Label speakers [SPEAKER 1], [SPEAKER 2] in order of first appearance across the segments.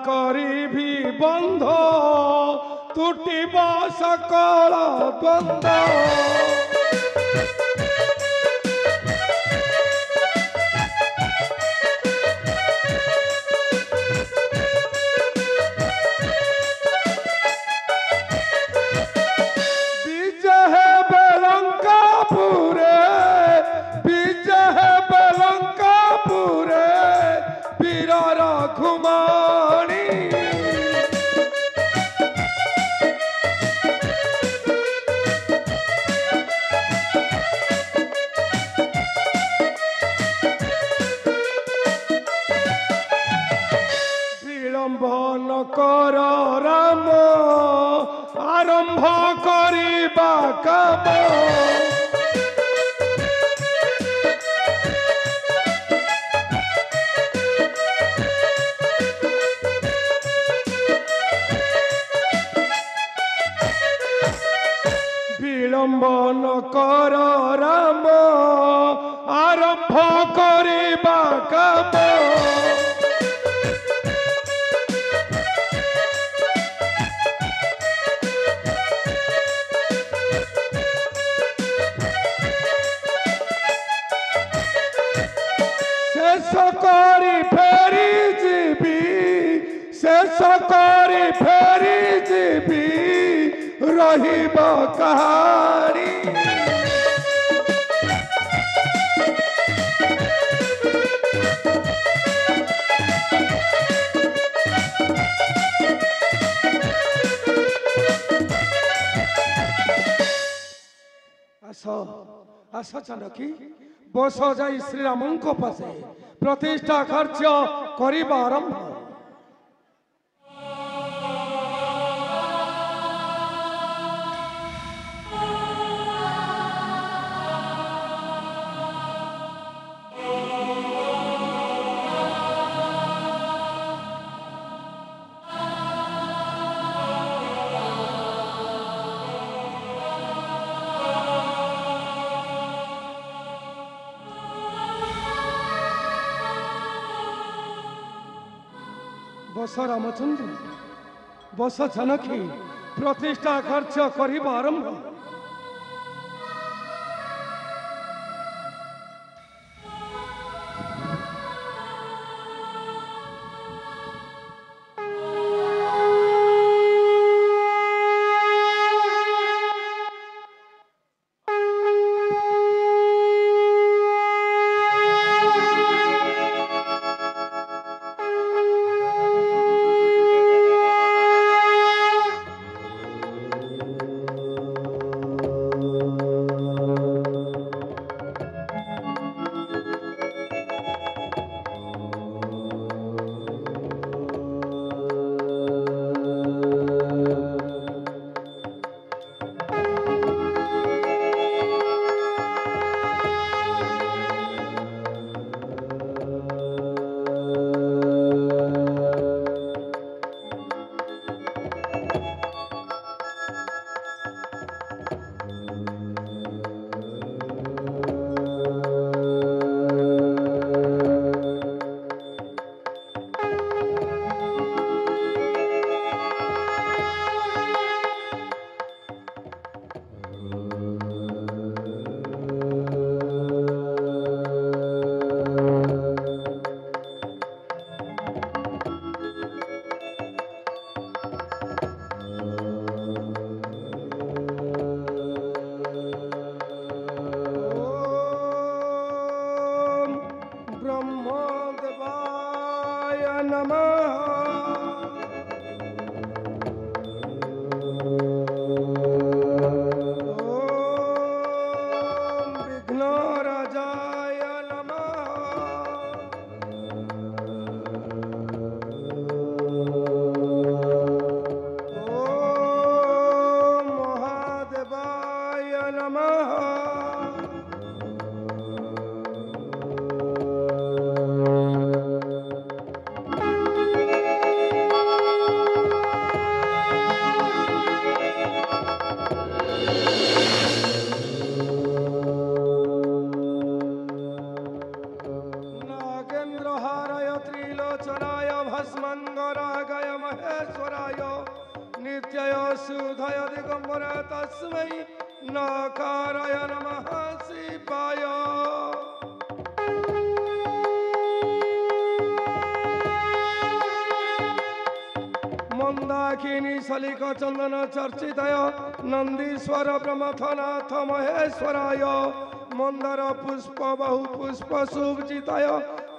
[SPEAKER 1] करी बंध तुटिब सकल द्वंद्व कर राम आरंभ करिबा काम विलंब न कर राम आरंभ करिबा काम शेष करी फेरी जीवी रहिब कहानी आस जानकी बस जाई श्रीराम पासे प्रतिष्ठा खर्च करिबा आरंभ बस रामचंद्र बस जानकी प्रतिष्ठा खर्च करिबा आरंभ भस्मंगरा धनाकाराय नमः शिवाय मंदाकिनी सलिक चंदन चर्चिताय नंदीश्वर ब्रह्मथनाथ महेश्वराय मंदार पुष्प बहु पुष्प शुभजिताय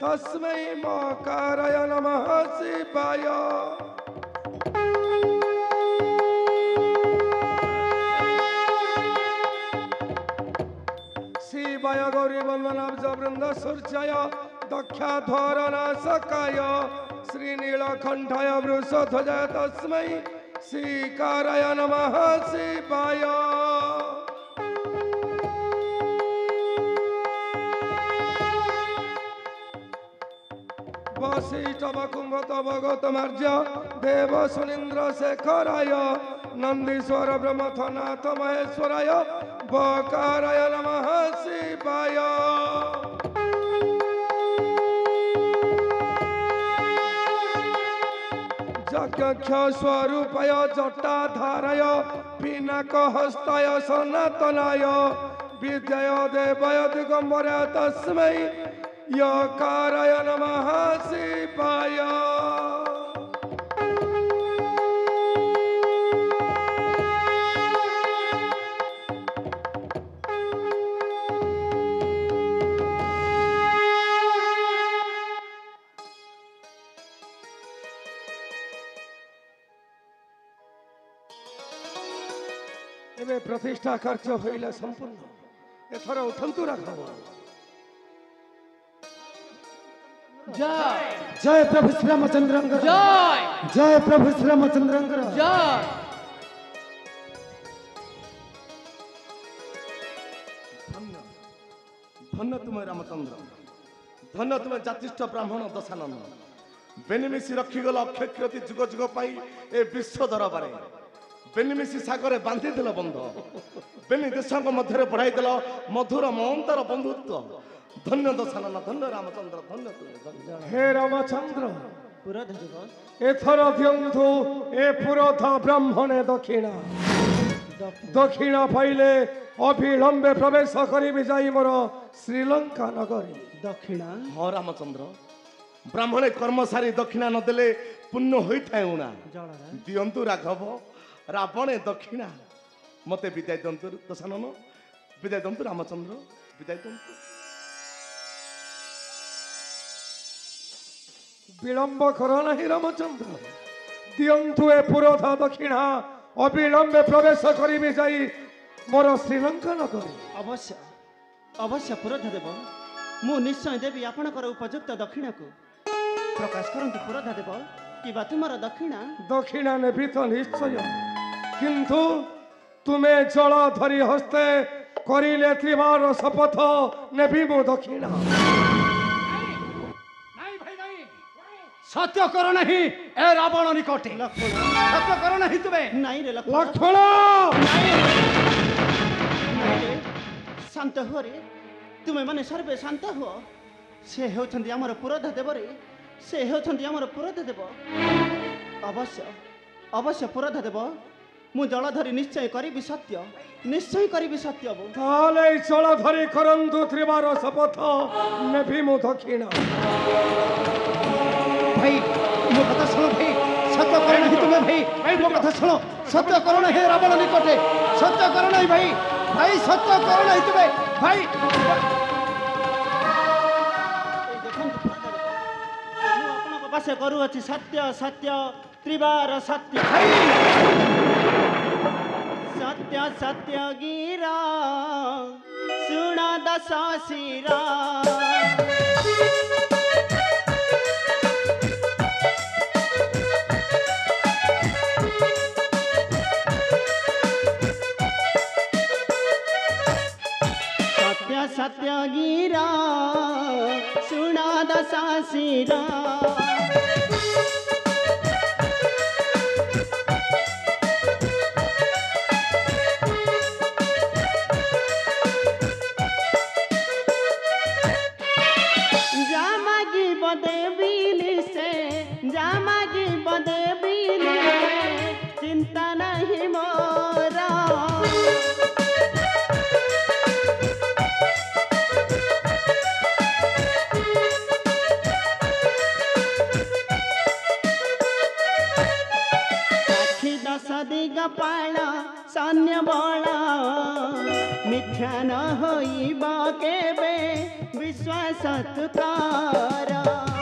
[SPEAKER 1] तस्मै मकाराय नमः शिवाय शिवाय गौरी वंदनाब्ज वृंद सूर्याय दक्षाध्वर नाशकाय श्रीनीलकंठाय वृषध्वजाय तस्मै श्रीकाराय नमः शिवाय वशिष्ठ वकुंभत भगवतमार्य देव सुनीन्द्र शेखराय नंदीश्वर ब्रह्मथनाथ महेश्वराय बकाराय नमः शिवाय यज्ञ स्वरूपाय जटाधाराय पिनाकहस्ताय सनातनाय विद्याय देवाय दिगंबराय तस्मै यकाराय नमः शिवाय एबे प्रतिष्ठा कार्य होइला संपूर्ण एथर उठंतु राघव
[SPEAKER 2] जय
[SPEAKER 3] जय प्रभु श्री रामचंद्र
[SPEAKER 2] जय
[SPEAKER 3] जय प्रभु श्री रामचंद्र
[SPEAKER 2] जय
[SPEAKER 4] धन्य धन्य तुम रामचंद्र धन्य तुम जातिष्ठ ब्राह्मण दशानन बेनिमिसी रखीगल अक्षय क्षति जुग जुग पाई ए विश्व दरबारे बेनिमिसी सागरे बांधी दिल बंध बेनि देशों मध्य बढ़ाई दिल मधुर महंतर बंधुत्व धन्य दशानन धन्य रामचंद्र धन्य तुम
[SPEAKER 1] हे रामचंद्र
[SPEAKER 2] पुरोध
[SPEAKER 1] एथर दियंतु ए पुरोध ब्राह्मणे दक्षिणा दक्षिणा पाइले अविलंबे प्रवेश करी जाई मोर श्रीलंका नगरी
[SPEAKER 2] दक्षिणा
[SPEAKER 4] हाँ रामचंद्र ब्राह्मणे कर्म सारी दक्षिणा नदेले पुण्य होता उणा
[SPEAKER 2] जल
[SPEAKER 4] दियंतु राघव रावणे दक्षिणा मते विदाय दंतु दशानन विदाय दंतु रामचंद्र विदाय दंतु
[SPEAKER 1] विलंब कर नहीं रामचंद्र दियंतु ए पुरोधा दक्षिणा अविलंबे प्रवेश करी जाई मोर श्रीलंका नगरी
[SPEAKER 2] अवश्य अवश्य पुरोध देव मु निश्चय देवी आपणकर उपयुक्त दक्षिणा को प्रकाश करंतु पुरोध देव कि तुमर दक्षिणा
[SPEAKER 1] दक्षिणा नेबी तो निश्चय किंतु तुम्हें जल धरी हस्ते करिले त्रिवार शपथ नेबी मो दक्षिणा
[SPEAKER 3] सत्य कर नहीं ए रावण निकटे सत्य कर नहीं तुम्हें
[SPEAKER 2] नहीं रे
[SPEAKER 1] लक्ष्मण
[SPEAKER 2] शांत हो रे तुम्हें माने सर्वे शांत हो से होछंती हमर पुरोध देव रे से होछंती हमर पुरोध देव अवश्य अवश्य पुरोध देव मु जल धरी निश्चय करी सत्य बो
[SPEAKER 1] ताले जल धरी करंतु त्रिवार शपथ नेबी मो दक्षिणा
[SPEAKER 3] भाई मो कथा सुनो भाई सत्य कर नहीं तुम्हें भाई मो कथा सुनो सत्य कर नहीं रावण निकटे सत्य कर नहीं भाई भाई सत्य कर नहीं तुम्हें भाई
[SPEAKER 2] पासे करू अछि सत्य सत्य त्रिवार सत्य सत्य सत्य गिरा सुना दशा शिरा सत्य सत्य गिरा सुना दशा शिरा चिंता नहीं मोरा ପାଳ ସୈନ୍ୟ ବଳ ମିଥ୍ୟା ନ ହୋଇବ କେବେ ବିଶ୍ୱାସ ତୁ କର